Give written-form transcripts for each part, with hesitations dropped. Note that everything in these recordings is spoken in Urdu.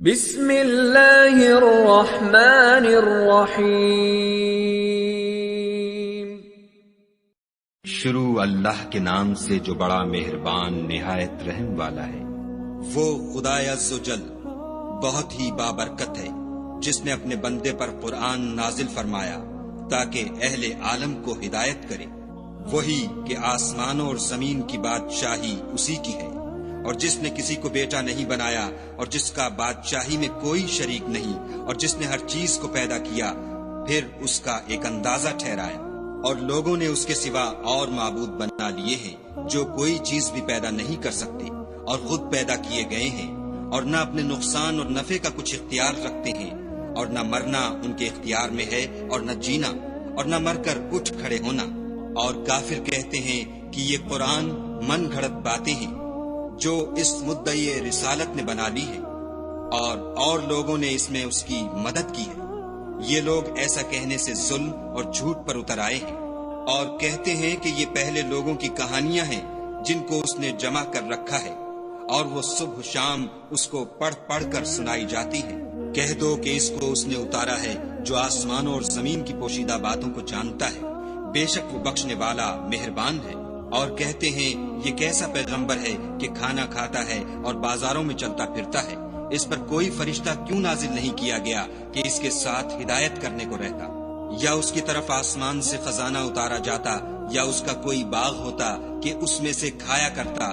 بسم اللہ الرحمن الرحیم۔ شروع اللہ کے نام سے جو بڑا مہربان نہایت رحم والا ہے۔ وہ خدا عز و جل بہت ہی بابرکت ہے جس نے اپنے بندے پر قرآن نازل فرمایا تاکہ اہل عالم کو ہدایت کرے۔ وہی کہ آسمانوں اور زمین کی بادشاہی اسی کی ہے، اور جس نے کسی کو بیٹا نہیں بنایا، اور جس کا بادشاہی میں کوئی شریک نہیں، اور جس نے ہر چیز کو پیدا کیا پھر اس کا ایک اندازہ ٹھہرایا، اور لوگوں نے اس کے سوا اور معبود بنا لیے ہیں جو کوئی چیز بھی پیدا نہیں کر سکتے اور خود پیدا کیے گئے ہیں، اور نہ اپنے نقصان اور نفع کا کچھ اختیار رکھتے ہیں، اور نہ مرنا ان کے اختیار میں ہے اور نہ جینا، اور نہ مر کر اٹھ کھڑے ہونا۔ اور کافر کہتے ہیں کہ یہ قرآن من گھڑت باتیں ہیں جو اس مدعی رسالت نے بنا لی ہے، اور لوگوں نے اس میں اس کی مدد کی ہے۔ یہ لوگ ایسا کہنے سے ظلم اور جھوٹ پر اتر آئے ہیں، اور کہتے ہیں کہ یہ پہلے لوگوں کی کہانیاں ہیں جن کو اس نے جمع کر رکھا ہے، اور وہ صبح شام اس کو پڑھ پڑھ کر سنائی جاتی ہے۔ کہہ دو کہ اس کو اس نے اتارا ہے جو آسمانوں اور زمین کی پوشیدہ باتوں کو جانتا ہے، بے شک وہ بخشنے والا مہربان ہے۔ اور کہتے ہیں یہ کیسا پیغمبر ہے کہ کھانا کھاتا ہے اور بازاروں میں چلتا پھرتا ہے، اس پر کوئی فرشتہ کیوں نازل نہیں کیا گیا کہ اس کے ساتھ ہدایت کرنے کو رہتا؟ یا اس کی طرف آسمان سے خزانہ اتارا جاتا، یا اس کا کوئی باغ ہوتا کہ اس میں سے کھایا کرتا۔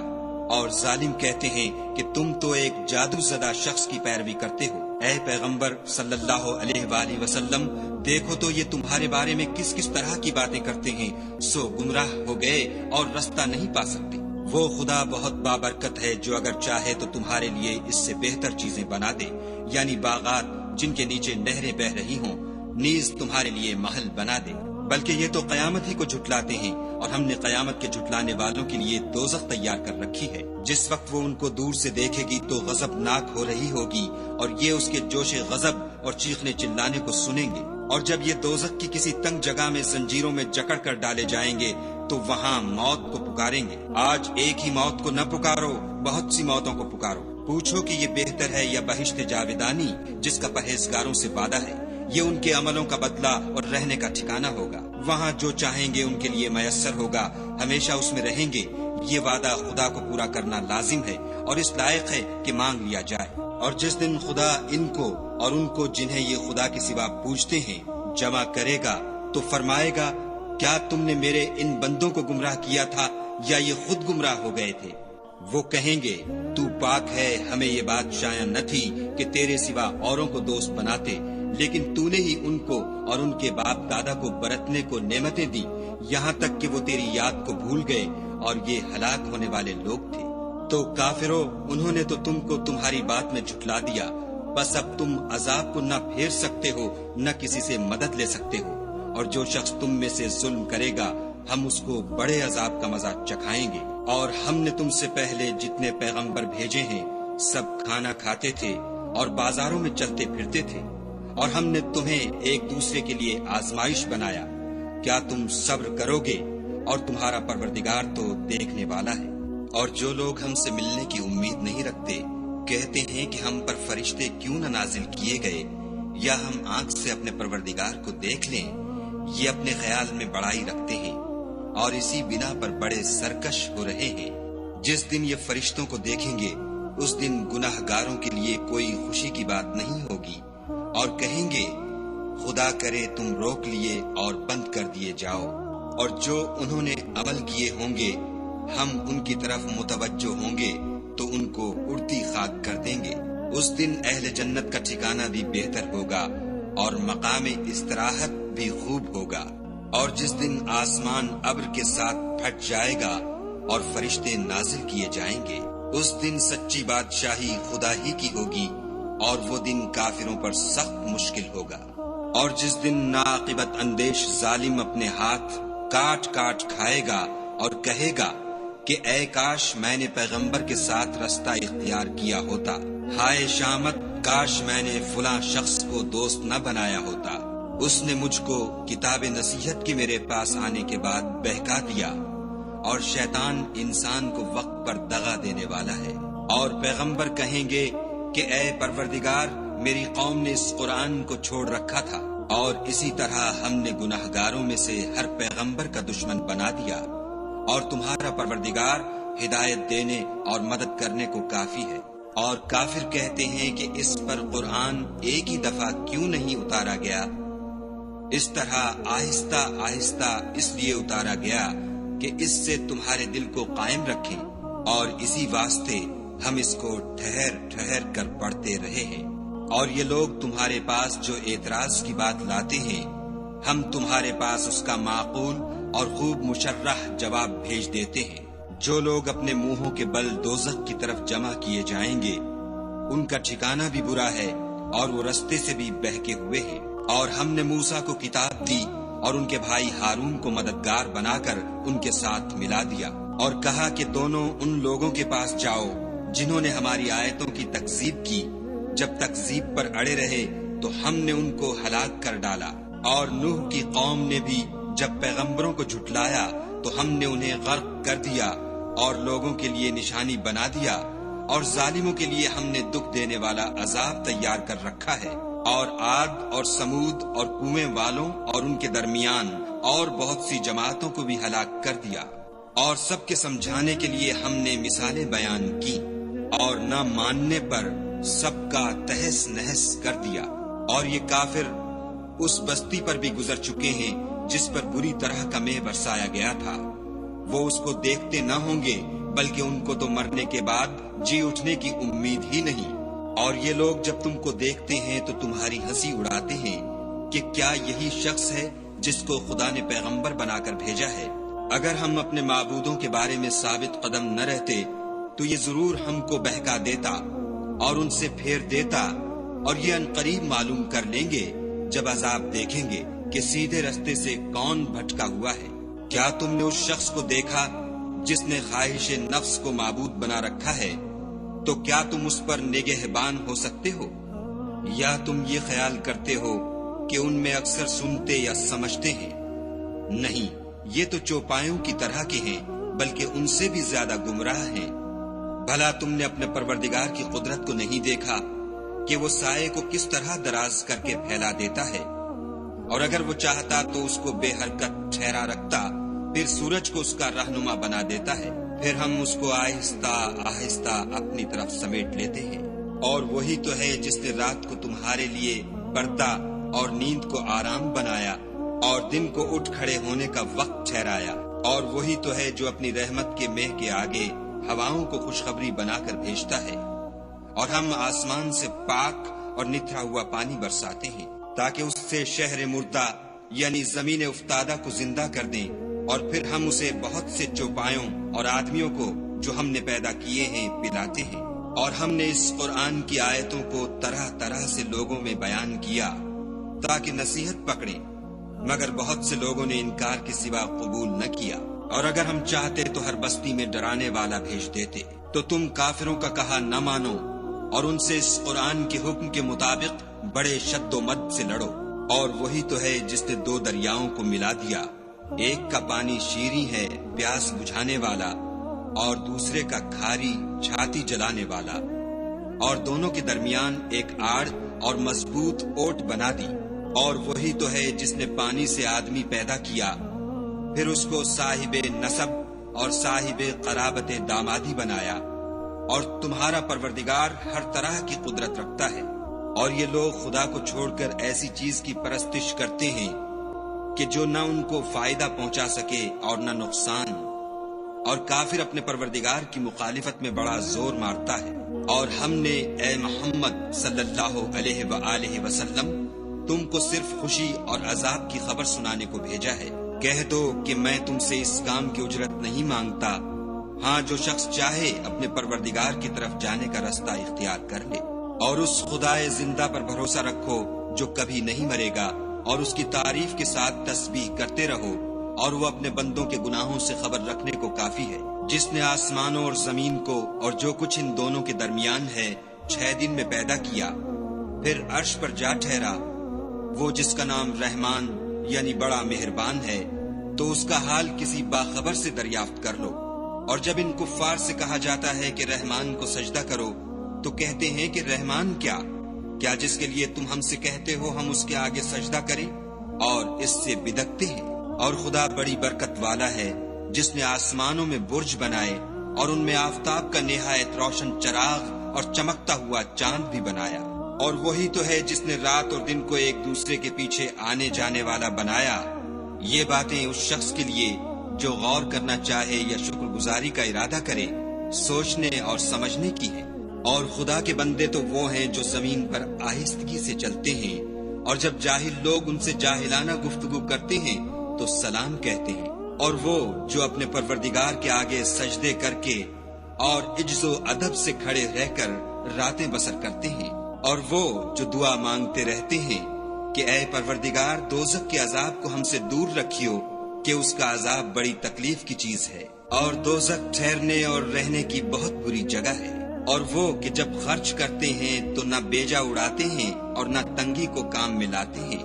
اور ظالم کہتے ہیں کہ تم تو ایک جادو زدہ شخص کی پیروی کرتے ہو۔ اے پیغمبر صلی اللہ علیہ وآلہ وسلم، دیکھو تو یہ تمہارے بارے میں کس کس طرح کی باتیں کرتے ہیں، سو گمراہ ہو گئے اور رستہ نہیں پا سکتے۔ وہ خدا بہت بابرکت ہے جو اگر چاہے تو تمہارے لیے اس سے بہتر چیزیں بنا دے، یعنی باغات جن کے نیچے نہریں بہ رہی ہوں، نیز تمہارے لیے محل بنا دے۔ بلکہ یہ تو قیامت ہی کو جھٹلاتے ہیں، اور ہم نے قیامت کے جھٹلانے والوں کے لیے دوزخ تیار کر رکھی ہے۔ جس وقت وہ ان کو دور سے دیکھے گی تو غضبناک ہو رہی ہوگی، اور یہ اس کے جوش غضب اور چیخنے چلانے کو سنیں گے۔ اور جب یہ دوزخ کی کسی تنگ جگہ میں زنجیروں میں جکڑ کر ڈالے جائیں گے تو وہاں موت کو پکاریں گے۔ آج ایک ہی موت کو نہ پکارو، بہت سی موتوں کو پکارو۔ پوچھو کہ یہ بہتر ہے یا بہشت جاودانی جس کا پرہیزگاروں سے وعدہ ہے؟ یہ ان کے عملوں کا بدلہ اور رہنے کا ٹھکانہ ہوگا۔ وہاں جو چاہیں گے ان کے لیے میسر ہوگا، ہمیشہ اس میں رہیں گے۔ یہ وعدہ خدا کو پورا کرنا لازم ہے اور اس لائق ہے کہ مانگ لیا جائے۔ اور جس دن خدا ان کو اور ان کو جنہیں یہ خدا کے سوا پوجتے ہیں جمع کرے گا تو فرمائے گا، کیا تم نے میرے ان بندوں کو گمراہ کیا تھا یا یہ خود گمراہ ہو گئے تھے؟ وہ کہیں گے، تو پاک ہے، ہمیں یہ بات شایع نہ تھی کہ تیرے سوا اوروں کو دوست بناتے، لیکن تو نے ہی ان کو اور ان کے باپ دادا کو برتنے کو نعمتیں دی، یہاں تک کہ وہ تیری یاد کو بھول گئے، اور یہ ہلاک ہونے والے لوگ تھے۔ تو کافرو، انہوں نے تو تم کو تمہاری بات میں جھٹلا دیا، بس اب تم عذاب کو نہ پھیر سکتے ہو نہ کسی سے مدد لے سکتے ہو، اور جو شخص تم میں سے ظلم کرے گا ہم اس کو بڑے عذاب کا مزہ چکھائیں گے۔ اور ہم نے تم سے پہلے جتنے پیغمبر بھیجے ہیں سب کھانا کھاتے تھے اور بازاروں میں چلتے پھرتے تھے، اور ہم نے تمہیں ایک دوسرے کے لیے آزمائش بنایا۔ کیا تم صبر کرو گے؟ اور تمہارا پروردگار تو دیکھنے والا ہے۔ اور جو لوگ ہم سے ملنے کی امید نہیں رکھتے کہتے ہیں کہ ہم پر فرشتے کیوں نہ نازل کیے گئے، یا ہم آنکھ سے اپنے پروردگار کو دیکھ لیں۔ یہ اپنے خیال میں بڑائی رکھتے ہیں اور اسی بنا پر بڑے سرکش ہو رہے ہیں۔ جس دن یہ فرشتوں کو دیکھیں گے اس دن گناہ گاروں کے لیے کوئی خوشی کی بات نہیں ہوگی، اور کہیں گے، خدا کرے تم روک لیے اور بند کر دیے جاؤ۔ اور جو انہوں نے عمل کیے ہوں گے ہم ان کی طرف متوجہ ہوں گے تو ان کو اڑتی خاک کر دیں گے۔ اس دن اہل جنت کا ٹھکانہ بھی بہتر ہوگا اور مقام استراحت بھی خوب ہوگا۔ اور جس دن آسمان ابر کے ساتھ پھٹ جائے گا اور فرشتے نازل کیے جائیں گے، اس دن سچی بادشاہی خدا ہی کی ہوگی، اور وہ دن کافروں پر سخت مشکل ہوگا۔ اور جس دن ناعاقبت اندیش ظالم اپنے ہاتھ کاٹ کاٹ کھائے گا اور کہے گا کہ اے کاش میں نے پیغمبر کے ساتھ رستہ اختیار کیا ہوتا، ہائے شامت، کاش میں نے فلاں شخص کو دوست نہ بنایا ہوتا، اس نے مجھ کو کتاب نصیحت کے میرے پاس آنے کے بعد بہکا دیا۔ اور شیطان انسان کو وقت پر دغا دینے والا ہے۔ اور پیغمبر کہیں گے، کہ اے پروردگار میری قوم نے اس قرآن کو چھوڑ رکھا تھا، اور اسی طرح ہم نے گناہگاروں میں سے ہر پیغمبر کا دشمن بنا دیا، اور تمہارا پروردگار ہدایت دینے اور مدد کرنے کو کافی ہے۔ اور کافر کہتے ہیں کہ اس پر قرآن ایک ہی دفعہ کیوں نہیں اتارا گیا؟ اس طرح آہستہ آہستہ اس لیے اتارا گیا کہ اس سے تمہارے دل کو قائم رکھیں، اور اسی واسطے ہم اس کو ٹھہر ٹھہر کر پڑھتے رہے ہیں۔ اور یہ لوگ تمہارے پاس جو اعتراض کی بات لاتے ہیں، ہم تمہارے پاس اس کا معقول اور خوب مشرح جواب بھیج دیتے ہیں۔ جو لوگ اپنے منہوں کے بل دوزخ کی طرف جمع کیے جائیں گے، ان کا ٹھکانہ بھی برا ہے، اور وہ رستے سے بھی بہکے ہوئے ہیں۔ اور ہم نے موسیٰ کو کتاب دی اور ان کے بھائی ہارون کو مددگار بنا کر ان کے ساتھ ملا دیا، اور کہا کہ دونوں ان لوگوں کے پاس جاؤ جنہوں نے ہماری آیتوں کی تکذیب کی۔ جب تکذیب پر اڑے رہے تو ہم نے ان کو ہلاک کر ڈالا۔ اور نوح کی قوم نے بھی جب پیغمبروں کو جھٹلایا تو ہم نے انہیں غرق کر دیا اور لوگوں کے لیے نشانی بنا دیا، اور ظالموں کے لیے ہم نے دکھ دینے والا عذاب تیار کر رکھا ہے۔ اور عاد اور سمود اور کنویں والوں اور ان کے درمیان اور بہت سی جماعتوں کو بھی ہلاک کر دیا، اور سب کے سمجھانے کے لیے ہم نے مثالیں بیان کی، اور نہ ماننے پر سب کا تہس نہس کر دیا۔ اور یہ کافر اس بستی پر بھی گزر چکے ہیں جس پر بری طرح کا مے برسایا گیا تھا، وہ اس کو دیکھتے نہ ہوں گے بلکہ ان کو تو مرنے کے بعد جی اٹھنے کی امید ہی نہیں۔ اور یہ لوگ جب تم کو دیکھتے ہیں تو تمہاری ہنسی اڑاتے ہیں کہ کیا یہی شخص ہے جس کو خدا نے پیغمبر بنا کر بھیجا ہے؟ اگر ہم اپنے معبودوں کے بارے میں ثابت قدم نہ رہتے تو یہ ضرور ہم کو بہکا دیتا اور ان سے پھیر دیتا، اور یہ عنقریب معلوم کر لیں گے جب عذاب دیکھیں گے کہ سیدھے رستے سے کون بھٹکا ہوا ہے۔ کیا تم نے اس شخص کو دیکھا جس نے خواہش نفس کو معبود بنا رکھا ہے؟ تو کیا تم اس پر نگہبان ہو سکتے ہو؟ یا تم یہ خیال کرتے ہو کہ ان میں اکثر سنتے یا سمجھتے ہیں؟ نہیں، یہ تو چوپایوں کی طرح کے ہیں، بلکہ ان سے بھی زیادہ گمراہ ہیں۔ بھلا تم نے اپنے پروردگار کی قدرت کو نہیں دیکھا کہ وہ سائے کو کس طرح دراز کر کے پھیلا دیتا ہے؟ اور اگر وہ چاہتا تو اس کو بے حرکت ٹھہرا رکھتا، پھر سورج کو اس کا رہنما بنا دیتا ہے، پھر ہم اس کو آہستہ آہستہ اپنی طرف سمیٹ لیتے ہیں۔ اور وہی تو ہے جس نے رات کو تمہارے لیے پردہ اور نیند کو آرام بنایا اور دن کو اٹھ کھڑے ہونے کا وقت ٹھہرایا۔ اور وہی تو ہے جو اپنی رحمت کے مہ کے آگے ہواؤں کو خوشخبری بنا کر بھیجتا ہے، اور ہم آسمان سے پاک اور نتھرا ہوا پانی برساتے ہیں تاکہ اس سے شہر مردہ یعنی زمین افتادہ کو زندہ کر دیں، اور پھر ہم اسے بہت سے چوپایوں اور آدمیوں کو جو ہم نے پیدا کیے ہیں پلاتے ہیں۔ اور ہم نے اس قرآن کی آیتوں کو طرح طرح سے لوگوں میں بیان کیا تاکہ نصیحت پکڑیں، مگر بہت سے لوگوں نے انکار کے سوا قبول نہ کیا۔ اور اگر ہم چاہتے تو ہر بستی میں ڈرانے والا بھیج دیتے، تو تم کافروں کا کہا نہ مانو اور ان سے اس قرآن کے حکم کے مطابق بڑے شد و مد سے لڑو۔ اور وہی تو ہے جس نے دو دریاؤں کو ملا دیا، ایک کا پانی شیریں ہے پیاس بجھانے والا، اور دوسرے کا کھاری چھاتی جلانے والا، اور دونوں کے درمیان ایک آڑ اور مضبوط اوٹ بنا دی۔ اور وہی تو ہے جس نے پانی سے آدمی پیدا کیا، پھر اس کو صاحب نسب اور صاحب قرابت دامادی بنایا۔ اور تمہارا پروردگار ہر طرح کی قدرت رکھتا ہے۔ اور یہ لوگ خدا کو چھوڑ کر ایسی چیز کی پرستش کرتے ہیں کہ جو نہ ان کو فائدہ پہنچا سکے اور نہ نقصان، اور کافر اپنے پروردگار کی مخالفت میں بڑا زور مارتا ہے۔ اور ہم نے اے محمد صلی اللہ علیہ وآلہ وسلم تم کو صرف خوشی اور عذاب کی خبر سنانے کو بھیجا ہے۔ کہہ دو کہ میں تم سے اس کام کی اجرت نہیں مانگتا، ہاں جو شخص چاہے اپنے پروردگار کی طرف جانے کا رستہ اختیار کر لے۔ اور اس خدائے زندہ پر بھروسہ رکھو جو کبھی نہیں مرے گا، اور اس کی تعریف کے ساتھ تسبیح کرتے رہو، اور وہ اپنے بندوں کے گناہوں سے خبر رکھنے کو کافی ہے۔ جس نے آسمانوں اور زمین کو اور جو کچھ ان دونوں کے درمیان ہے 6 دن میں پیدا کیا، پھر عرش پر جا ٹھہرا، وہ جس کا نام رحمان یعنی بڑا مہربان ہے، تو اس کا حال کسی باخبر سے دریافت کر لو۔ اور جب ان کفار سے کہا جاتا ہے کہ رحمان کو سجدہ کرو تو کہتے ہیں کہ رحمان کیا جس کے لیے تم ہم سے کہتے ہو ہم اس کے آگے سجدہ کریں، اور اس سے بدکتے ہیں۔ اور خدا بڑی برکت والا ہے جس نے آسمانوں میں برج بنائے اور ان میں آفتاب کا نہایت روشن چراغ اور چمکتا ہوا چاند بھی بنایا۔ اور وہی تو ہے جس نے رات اور دن کو ایک دوسرے کے پیچھے آنے جانے والا بنایا۔ یہ باتیں اس شخص کے لیے جو غور کرنا چاہے یا شکر گزاری کا ارادہ کرے، سوچنے اور سمجھنے کی ہے۔ اور خدا کے بندے تو وہ ہیں جو زمین پر آہستگی سے چلتے ہیں، اور جب جاہل لوگ ان سے جاہلانہ گفتگو کرتے ہیں تو سلام کہتے ہیں۔ اور وہ جو اپنے پروردگار کے آگے سجدے کر کے اور عجز و ادب سے کھڑے رہ کر راتیں بسر کرتے ہیں، اور وہ جو دعا مانگتے رہتے ہیں کہ اے پروردگار دوزخ کے عذاب کو ہم سے دور رکھیو کہ اس کا عذاب بڑی تکلیف کی چیز ہے، اور دوزخ ٹھہرنے اور رہنے کی بہت بری جگہ ہے۔ اور وہ کہ جب خرچ کرتے ہیں تو نہ بیجا اڑاتے ہیں اور نہ تنگی کو کام میں لاتے ہیں،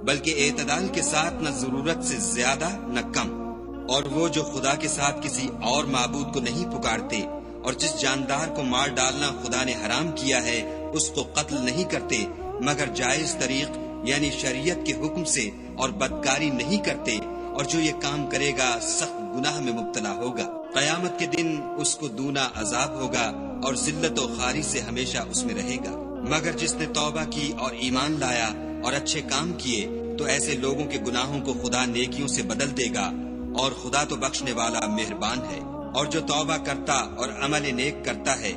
بلکہ اعتدال کے ساتھ نہ ضرورت سے زیادہ نہ کم۔ اور وہ جو خدا کے ساتھ کسی اور معبود کو نہیں پکارتے، اور جس جاندار کو مار ڈالنا خدا نے حرام کیا ہے اس کو قتل نہیں کرتے مگر جائز طریق یعنی شریعت کے حکم سے، اور بدکاری نہیں کرتے، اور جو یہ کام کرے گا سخت گناہ میں مبتلا ہوگا۔ قیامت کے دن اس کو دونا عذاب ہوگا اور ذلت و خواری سے ہمیشہ اس میں رہے گا۔ مگر جس نے توبہ کی اور ایمان لایا اور اچھے کام کیے تو ایسے لوگوں کے گناہوں کو خدا نیکیوں سے بدل دے گا، اور خدا تو بخشنے والا مہربان ہے۔ اور جو توبہ کرتا اور عمل نیک کرتا ہے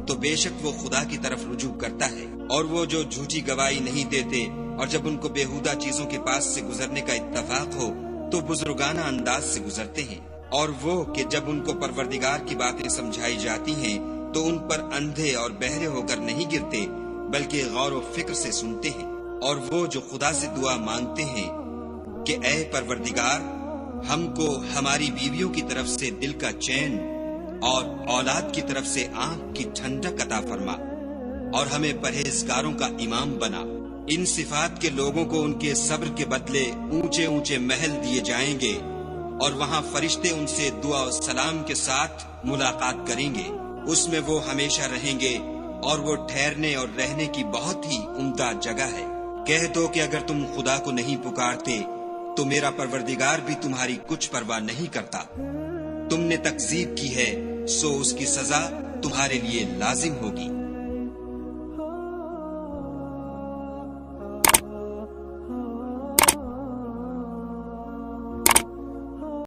تو بے شک وہ خدا کی طرف رجوع کرتا ہے۔ اور وہ جو جھوٹی گواہی نہیں دیتے اور جب ان کو بےہودہ چیزوں کے پاس سے گزرنے کا اتفاق ہو تو بزرگانہ انداز سے گزرتے ہیں۔ اور وہ کہ جب ان کو پروردگار کی باتیں سمجھائی جاتی ہیں تو ان پر اندھے اور بہرے ہو کر نہیں گرتے بلکہ غور و فکر سے سنتے ہیں۔ اور وہ جو خدا سے دعا مانگتے ہیں کہ اے پروردگار ہم کو ہماری بیویوں کی طرف سے دل کا چین اور اولاد کی طرف سے آنکھ کی ٹھنڈک عطا فرما، اور ہمیں پرہیزگاروں کا امام بنا۔ ان صفات کے لوگوں کو ان کے صبر کے بدلے اونچے اونچے محل دیے جائیں گے، اور وہاں فرشتے ان سے دعا و سلام کے ساتھ ملاقات کریں گے۔ اس میں وہ ہمیشہ رہیں گے، اور وہ ٹھہرنے اور رہنے کی بہت ہی عمدہ جگہ ہے۔ کہہ دو کہ اگر تم خدا کو نہیں پکارتے تو میرا پروردگار بھی تمہاری کچھ پرواہ نہیں کرتا۔ تم نے تکذیب کی ہے سو اس کی سزا تمہارے لیے لازم ہوگی۔